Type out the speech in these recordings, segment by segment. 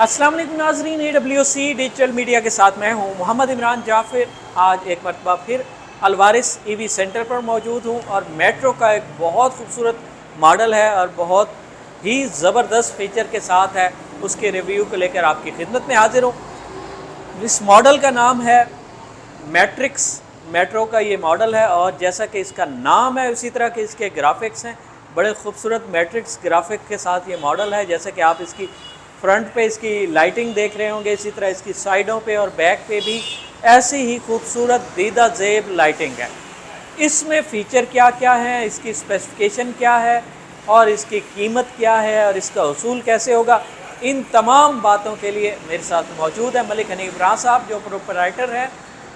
अस्सलाम वालेकुम नाज़रीन, AWC डिजिटल मीडिया के साथ मैं हूं मोहम्मद इमरान जाफ़िर। आज एक मरतबा फिर अलवारिस EV सेंटर पर मौजूद हूं और मेट्रो का एक बहुत खूबसूरत मॉडल है और बहुत ही ज़बरदस्त फीचर के साथ है। उसके रिव्यू को लेकर आपकी खिदमत में हाजिर हूँ। इस मॉडल का नाम है मैट्रिक्स। मेट्रो का ये मॉडल है और जैसा कि इसका नाम है उसी तरह के इसके ग्राफिक्स हैं। बड़े खूबसूरत मैट्रिक्स ग्राफिक के साथ ये मॉडल है। जैसे कि आप इसकी फ्रंट पे इसकी लाइटिंग देख रहे होंगे, इसी तरह इसकी साइडों पे और बैक पे भी ऐसी ही खूबसूरत दीदा ज़ेब लाइटिंग है। इसमें फ़ीचर क्या क्या है, इसकी स्पेसिफिकेशन क्या है और इसकी कीमत क्या है और इसका उसूल कैसे होगा, इन तमाम बातों के लिए मेरे साथ मौजूद है मलिक हनीफ राह साहब, जो प्रोपराइटर हैं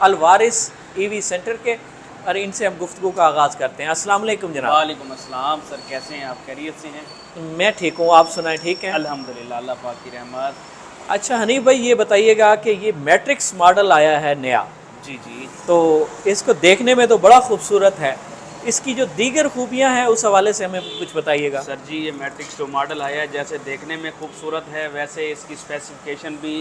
अलवारिस EV सेंटर के। और इनसे हम गुफ्तगू का आगाज़ करते हैं। अस्सलाम वालेकुम जनाब। वालेकुम अस्सलाम सर, कैसे हैं आप? खैरियत से हैं? मैं ठीक हूँ, आप सुनाएं, ठीक हैं? अल्हम्दुलिल्लाह, अल्लाह पाक की रहमत। अच्छा हनीफ भाई, ये बताइएगा कि ये मैट्रिक्स मॉडल आया है नया, जी जी। तो इसको देखने में तो बड़ा खूबसूरत है। इसकी जो दीगर खूबियाँ हैं उस हवाले से हमें कुछ बताइएगा। सर जी, ये मैट्रिक्स जो मॉडल आया है, जैसे देखने में खूबसूरत है वैसे इसकी स्पेसिफिकेशन भी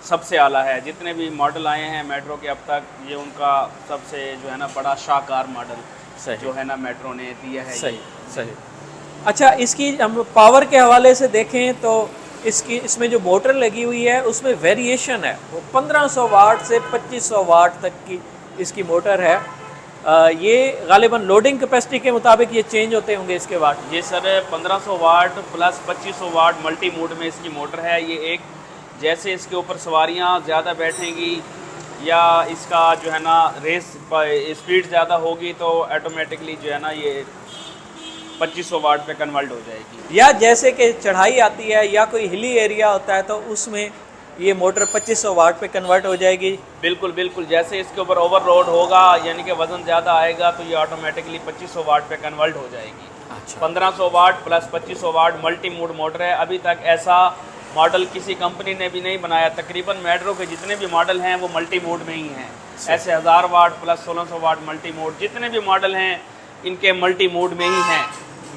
सबसे आला है। जितने भी मॉडल आए हैं मेट्रो के अब तक, ये उनका सबसे जो है ना बड़ा शाहकार मॉडल सही जो है ना मेट्रो ने दिया है। सही सही। अच्छा, इसकी हम पावर के हवाले से देखें तो इसमें जो मोटर लगी हुई है उसमें वेरिएशन है, वो 1500 वाट से 2500 वाट तक की इसकी मोटर है। ये गालिबन लोडिंग कैपेसिटी के मुताबिक ये चेंज होते होंगे इसके वाट। ये सर 1500 वाट प्लस 2500 वाट मल्टी मोड में इसकी मोटर है। ये एक जैसे इसके ऊपर सवारियाँ ज़्यादा बैठेंगी या इसका जो है ना रेस स्पीड ज़्यादा होगी तो ऑटोमेटिकली जो है ना ये 2500 वाट पे कन्वर्ट हो जाएगी। या जैसे कि चढ़ाई आती है या कोई हिली एरिया होता है तो उसमें ये मोटर 2500 वाट पे कन्वर्ट हो जाएगी। बिल्कुल बिल्कुल, जैसे इसके ऊपर ओवरलोड होगा यानी कि वज़न ज़्यादा आएगा तो ये ऑटोमेटिकली 2500 वाट पे कन्वर्ट हो जाएगी। अच्छा। 1500 वाट प्लस 2500 वाट मल्टी मोड मोटर है। अभी तक ऐसा मॉडल किसी कंपनी ने भी नहीं बनाया। तकरीबन मेट्रो के जितने भी मॉडल हैं वो मल्टी मोड में ही हैं। ऐसे 1000 वाट प्लस 1600 वाट मल्टी मोड जितने भी मॉडल हैं इनके मल्टी मोड में ही हैं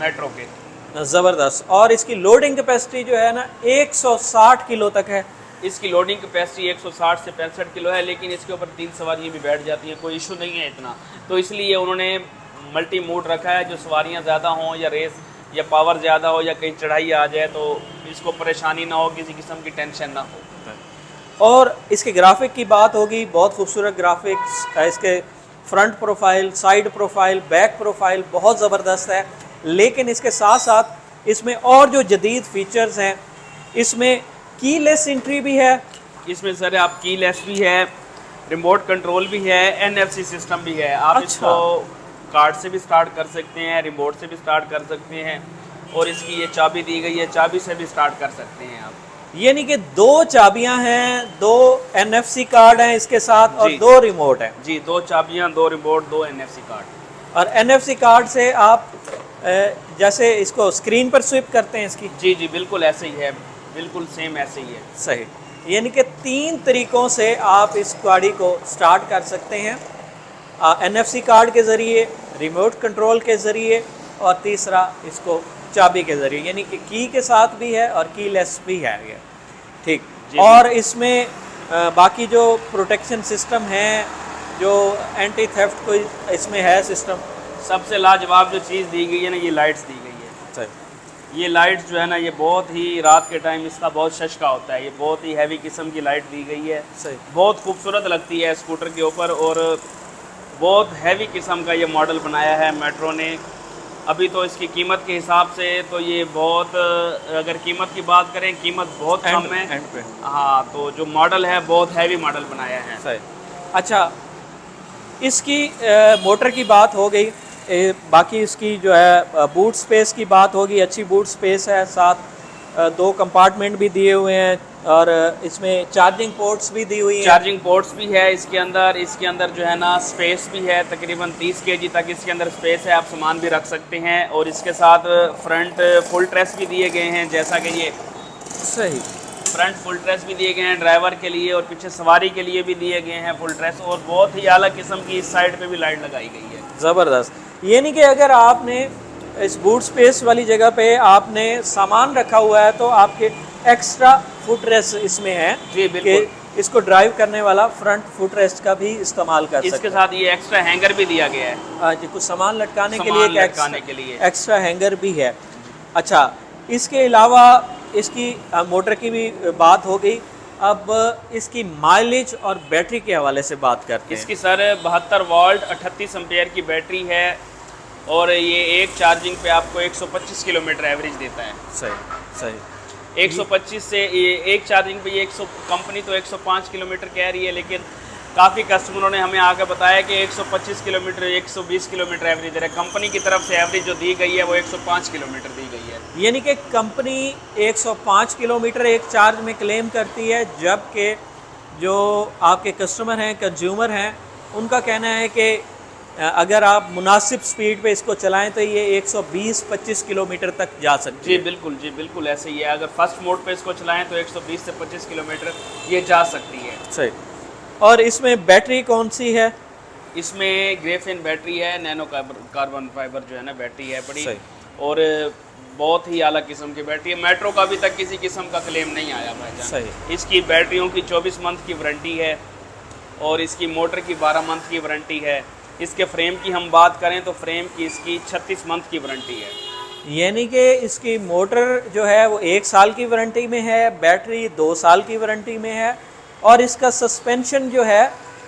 मेट्रो के। ज़बरदस्त। और इसकी लोडिंग कैपेसिटी जो है ना 160 किलो तक है। इसकी लोडिंग कैपेसिटी 160 से 65 किलो है, लेकिन इसके ऊपर 3 सवारियाँ भी बैठ जाती हैं, कोई इशू नहीं है इतना। तो इसलिए उन्होंने मल्टी मोड रखा है, जो सवारियाँ ज़्यादा हों या रेस या पावर ज़्यादा हो या कहीं चढ़ाई आ जाए तो इसको परेशानी ना हो, किसी किस्म की टेंशन ना हो। और इसके ग्राफिक की बात होगी, बहुत खूबसूरत ग्राफिक्स है। इसके front profile, side profile, back profile बहुत ज़बरदस्त है। लेकिन इसके साथ साथ इसमें और जो जदीद फीचर्स हैं, इसमें कीलेस एंट्री भी है। इसमें सर आप कीलेस भी है, रिमोट कंट्रोल भी है, NFC सिस्टम भी है। आप अच्छा। इसको कार्ड से भी स्टार्ट कर सकते हैं, रिमोट से भी स्टार्ट कर सकते हैं और इसकी ये चाबी दी गई है, चाबी से भी स्टार्ट कर सकते हैं आप। यानी कि 2 चाबियां हैं, 2 NFC कार्ड हैं इसके साथ और जी 2 रिमोट हैं। जी, 2 चाबियाँ, 2 रिमोट, 2 NFC कार्ड। और NFC कार्ड से आप जैसे इसको स्क्रीन पर स्विप करते हैं इसकी। जी जी, बिल्कुल ऐसे ही है, बिल्कुल सेम ऐसे ही है। सही। यानी कि 3 तरीक़ों से आप इस गाड़ी को स्टार्ट कर सकते हैं, NFC कार्ड के ज़रिए, रिमोट कंट्रोल के ज़रिए और तीसरा इसको चाबी के ज़रिए, यानी कि की के साथ भी है और कीलेस भी है ये। ठीक। और इसमें बाकी जो प्रोटेक्शन सिस्टम है, जो एंटी थेफ्ट कोई इसमें है सिस्टम। सबसे लाजवाब जो चीज़ दी गई है ना, ये लाइट्स दी गई है। सही। ये लाइट्स जो है ना, ये बहुत ही रात के टाइम इसका बहुत शशका होता है। ये बहुत ही हैवी किस्म की लाइट दी गई है। सही। बहुत खूबसूरत लगती है स्कूटर के ऊपर और बहुत हैवी किस्म का ये मॉडल बनाया है मेट्रो ने। अभी तो इसकी कीमत के हिसाब से तो ये बहुत, अगर कीमत की बात करें, कीमत बहुत कम है। एंड पे। हाँ, तो जो मॉडल है बहुत हैवी मॉडल बनाया है। सही। अच्छा, इसकी मोटर की बात हो गई, बाकी इसकी जो है बूट स्पेस की बात होगी। अच्छी बूट स्पेस है, साथ 2 कंपार्टमेंट भी दिए हुए हैं और इसमें चार्जिंग पोर्ट्स भी दी हुई हैं। चार्जिंग पोर्ट्स भी है इसके अंदर जो है ना स्पेस भी है, तकरीबन 30 kg तक इसके अंदर स्पेस है, आप सामान भी रख सकते हैं। और इसके साथ फ्रंट फुल ट्रेस भी दिए गए हैं, जैसा कि ये सही। फ्रंट फुल ट्रेस भी दिए गए हैं ड्राइवर के लिए और पीछे सवारी के लिए भी दिए गए हैं फुल ट्रेस। और बहुत ही आला किस्म की इस साइड पे भी लाइट लगाई गई है। ज़बरदस्त। यानी कि अगर आपने इस बूट स्पेस वाली जगह पे आपने सामान रखा हुआ है तो आपके एक्स्ट्रा फुट रेस्ट इसमें है जी, कि बिल्कुल। इसको ड्राइव करने वाला फ्रंट फुट रेस्ट का भी इस्तेमाल कर सकते इसके हैं। साथ ये एक्स्ट्रा हैंगर भी दिया गया है, हाँ जी, कुछ सामान लटकाने के लिए सामान एक लटकाने के लिए। एक्स्ट्रा हैंगर भी है। अच्छा, इसके अलावा इसकी मोटर की भी बात हो गई। अब इसकी माइलेज और बैटरी के हवाले से बात करते हैं। इसकी सर 72 वोल्ट 38 एम्पेयर की बैटरी है और ये एक चार्जिंग पे आपको 125 किलोमीटर एवरेज देता है। सही सही। 125 से ये एक चार्जिंग पे ये 100, कंपनी तो 105 किलोमीटर कह रही है, लेकिन काफ़ी कस्टमरों ने हमें आकर बताया कि 125 किलोमीटर 120 किलोमीटर एवरेज दे रहा है। कंपनी की तरफ से एवरेज जो दी गई है वो 105 किलोमीटर दी गई है। यानी कि कंपनी 105 किलोमीटर एक चार्ज में क्लेम करती है, जबकि जो आपके कस्टमर हैं, कंज्यूमर हैं, उनका कहना है कि अगर आप मुनासिब स्पीड पे इसको चलाएं तो ये 120-25 किलोमीटर तक जा सकती है। जी बिल्कुल ऐसे ही है। अगर फर्स्ट मोड पे इसको चलाएं तो 120 से 25 किलोमीटर ये जा सकती है। सही। और इसमें बैटरी कौन सी है? इसमें ग्रेफेन बैटरी है, नैनो कार्बन फाइबर जो है ना बैटरी है बड़ी, सही। और बहुत ही आला किस्म की बैटरी है। मेट्रो का अभी तक किसी किस्म का क्लेम नहीं आया भाईजान। सही। इसकी बैटरियों की 24 मंथ की वारंटी है और इसकी मोटर की 12 मंथ की वारंटी है। इसके फ्रेम की हम बात करें तो फ्रेम की इसकी 36 मंथ की वारंटी है। यानी कि इसकी मोटर जो है वो 1 साल की वारंटी में है, बैटरी 2 साल की वारंटी में है, और इसका सस्पेंशन जो है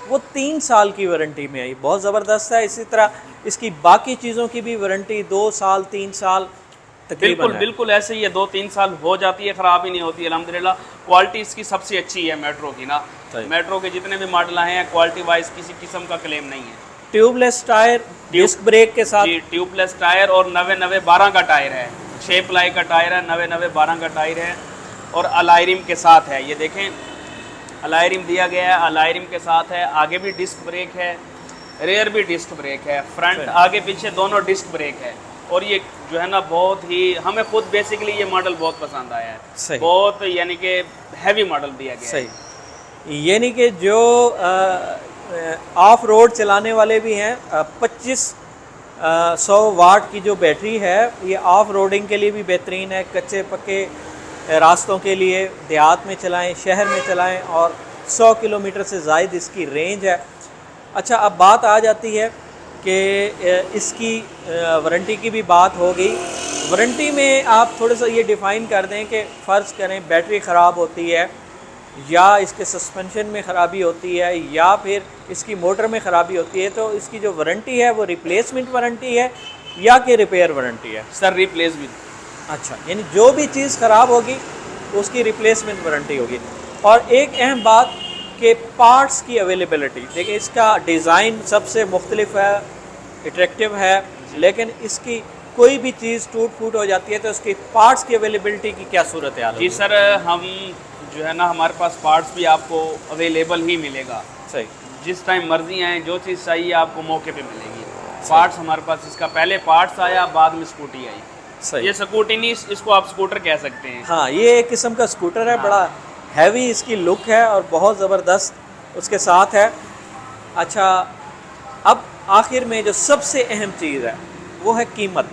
वो 3 साल की वारंटी में है। बहुत ज़बरदस्त है। इसी तरह इसकी बाकी चीज़ों की भी वारंटी 2 साल 3 साल तकरीबन है। बिल्कुल ऐसे ही है, 2-3 साल हो जाती है, ख़राब ही नहीं होती अल्हम्दुलिल्लाह। क्वालिटी इसकी सबसे अच्छी है मेट्रो की ना। मेट्रो के जितने भी मॉडल हैं क्वालिटी वाइज किसी किस्म का क्लेम नहीं है। ट्यूबलेस टायर, डिस्क ब्रेक के साथ। जी, ट्यूबलेस टायर और 90-90-12 का टायर है। 6 प्लाई का टायर है, 90-90-12 का टायर है और अलायरिम के साथ है। ये देखें अलायरिम दिया गया है, अलायरिम के साथ है। आगे भी डिस्क ब्रेक है, रेयर भी डिस्क ब्रेक है, फ्रंट आगे पीछे दोनों डिस्क ब्रेक है। और ये जो है ना बहुत ही, हमें खुद बेसिकली ये मॉडल बहुत पसंद आया है। सही। बहुत यानी कि हैवी मॉडल दिया गया है। सही। यानी कि जो ऑफ रोड चलाने वाले भी हैं, 2500 वाट की जो बैटरी है ये ऑफ रोडिंग के लिए भी बेहतरीन है। कच्चे पक्के रास्तों के लिए देहात में चलाएं, शहर में चलाएं, और 100 किलोमीटर से ज़ायद इसकी रेंज है। अच्छा, अब बात आ जाती है कि इसकी वारंटी की भी बात हो गई। वारंटी में आप थोड़ा सा ये डिफ़ाइन कर दें कि फ़र्ज़ करें बैटरी ख़राब होती है, या इसके सस्पेंशन में ख़राबी होती है, या फिर इसकी मोटर में ख़राबी होती है, तो इसकी जो वारंटी है वो रिप्लेसमेंट वारंटी है या कि रिपेयर वारंटी है? Sir replacement. अच्छा, यानी जो भी चीज़ ख़राब होगी उसकी रिप्लेसमेंट वारंटी होगी। और एक अहम बात कि पार्ट्स की अवेलेबिलिटी, देखिए इसका डिज़ाइन सबसे मुख्तलिफ है, अट्रैक्टिव है, लेकिन इसकी कोई भी चीज़ टूट फूट हो जाती है तो उसकी पार्ट्स की अवेलेबिलिटी की क्या सूरत हाल? जी सर, हम जो है ना हमारे पास पार्ट्स भी आपको अवेलेबल ही मिलेगा। सही। जिस टाइम मर्जी आए, जो चीज़ चाहिए आपको मौके पे मिलेगी। पार्ट्स हमारे पास, इसका पहले पार्ट्स आया, बाद में स्कूटी आई। सही। ये स्कूटी नहीं, इसको आप स्कूटर कह सकते हैं। हाँ, ये एक किस्म का स्कूटर है। बड़ा हैवी इसकी लुक है और बहुत ज़बरदस्त उसके साथ है। अच्छा, अब आखिर में जो सबसे अहम चीज़ है वो है कीमत।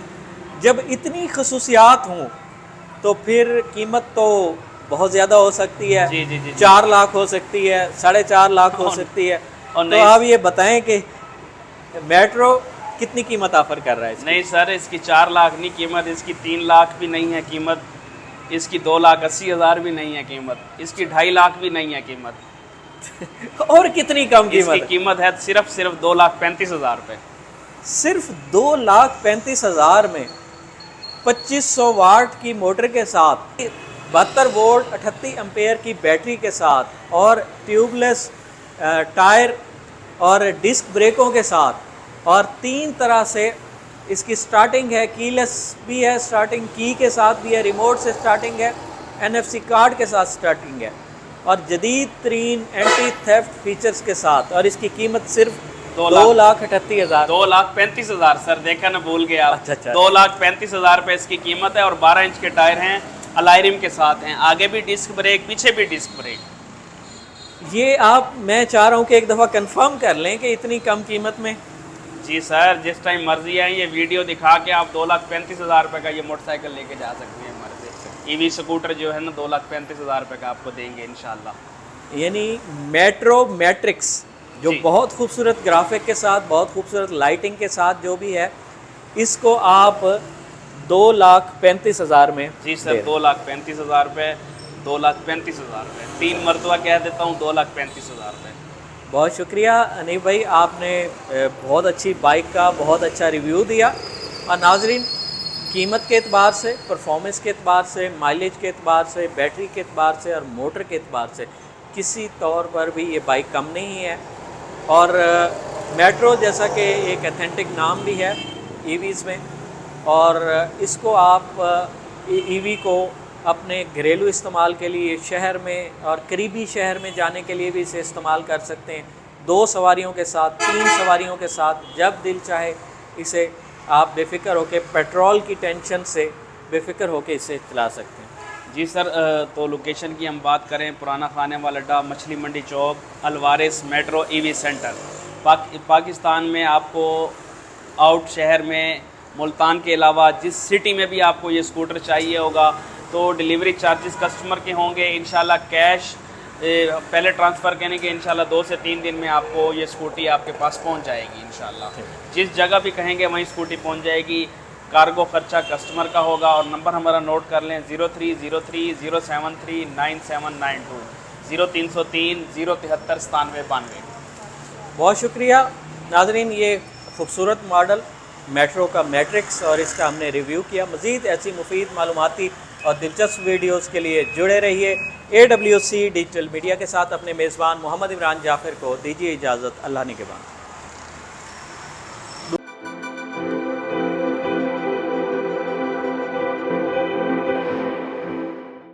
जब इतनी खसूसियात हों तो फिर कीमत तो बहुत ज़्यादा हो सकती है। जी। 4 लाख हो सकती है, 4.5 लाख हो सकती है। और तो आप ये बताएं कि मेट्रो कितनी कीमत ऑफर कर रहा है इसकी? नहीं सर, इसकी 4 लाख नहीं कीमत, इसकी 3 लाख भी नहीं है कीमत, इसकी 2,80,000 भी नहीं है कीमत, इसकी 2.5 लाख भी नहीं है कीमत। और कितनी कम कीमत? इसकी कीमत है सिर्फ 2,35,000 रुपये। सिर्फ 2,35,000 में 2500 वाट की मोटर के साथ, 72 वोल्ट 38 एम्पेयर की बैटरी के साथ, और ट्यूबलेस टायर और डिस्क ब्रेकों के साथ, और 3 तरह से इसकी स्टार्टिंग है। कीलेस भी है, स्टार्टिंग की के साथ भी है, रिमोट से स्टार्टिंग है, NFC कार्ड के साथ स्टार्टिंग है, और जदीद तरीन एंटी थेफ्ट फीचर्स के साथ। और इसकी कीमत सिर्फ 2,38,000। 2,35,000 सर, देखा ना, भूल गया आप। अच्छा। 2,35,000 रुपये इसकी कीमत है और 12 इंच के टायर हैं, अलायरिम के साथ हैं, आगे भी डिस्क ब्रेक, पीछे भी डिस्क ब्रेक। ये मैं चाह रहा हूँ कि एक दफ़ा कंफर्म कर लें कि इतनी कम कीमत में। जी सर, जिस टाइम मर्जी आए, ये वीडियो दिखा के आप 2,35,000 रुपये का ये मोटरसाइकिल लेके जा सकते हैं हमारे से। ईवी स्कूटर जो है ना 2,35,000 रुपये का आपको देंगे इंशाल्लाह। यानी मेट्रो मैट्रिक्स जो जी। बहुत खूबसूरत ग्राफिक के साथ, बहुत खूबसूरत लाइटिंग के साथ जो भी है, इसको आप 2,35,000 में जी दे सर, रहे हैं। 2,35,000 रुपये, 2,35,000 रुपये, 3 मरतबा कह देता हूँ 2,35,000 रुपये। बहुत शुक्रिया अनीफ भाई, आपने बहुत अच्छी बाइक का बहुत अच्छा रिव्यू दिया। और नाजरीन, कीमत के एतबार से, परफॉर्मेंस के एतबार से, माइलेज के एतबार से, बैटरी के एतबार से और मोटर के एतबार से किसी तौर पर भी ये बाइक कम नहीं है। और मेट्रो जैसा कि एक अथेंटिक नाम भी है ईवीज़ में, और इसको आप ईवी को अपने घरेलू इस्तेमाल के लिए, शहर में और करीबी शहर में जाने के लिए भी इसे इस्तेमाल कर सकते हैं। 2 सवारियों के साथ, 3 सवारियों के साथ, जब दिल चाहे इसे आप बेफ़िक्र होकर, पेट्रोल की टेंशन से बेफ़िक्र होकर इसे चला सकते हैं। जी सर, तो लोकेशन की हम बात करें, पुराना खाने वाला अड्डा, Machhli Mandi Chowk, Alvaris metro EV centre. Pakistan में आपको आउट शहर में, मुल्तान के अलावा जिस सिटी में भी आपको ये स्कूटर चाहिए होगा तो डिलीवरी चार्जेस कस्टमर के होंगे। इंशाल्लाह कैश पहले ट्रांसफ़र करने के इंशाल्लाह 2 से 3 दिन में आपको ये स्कूटी आपके पास पहुंच जाएगी इंशाल्लाह। जिस जगह भी कहेंगे वहीं स्कूटी पहुंच जाएगी। कार्गो खर्चा कस्टमर का होगा। और नंबर हमारा नोट कर लें, 0303-073-9792, 0303 073 9792। बहुत शुक्रिया नाज़रीन, ये खूबसूरत मॉडल मेट्रो का मैट्रिक्स और इसका हमने रिव्यू किया। मज़ीद ऐसी मुफीद मालूमाती और दिलचस्प वीडियोस के लिए जुड़े रहिए AWC डिजिटल मीडिया के साथ। अपने मेज़बान मोहम्मद इमरान जाफ़िर को दीजिए इजाज़त। अल्लाह निगहबान।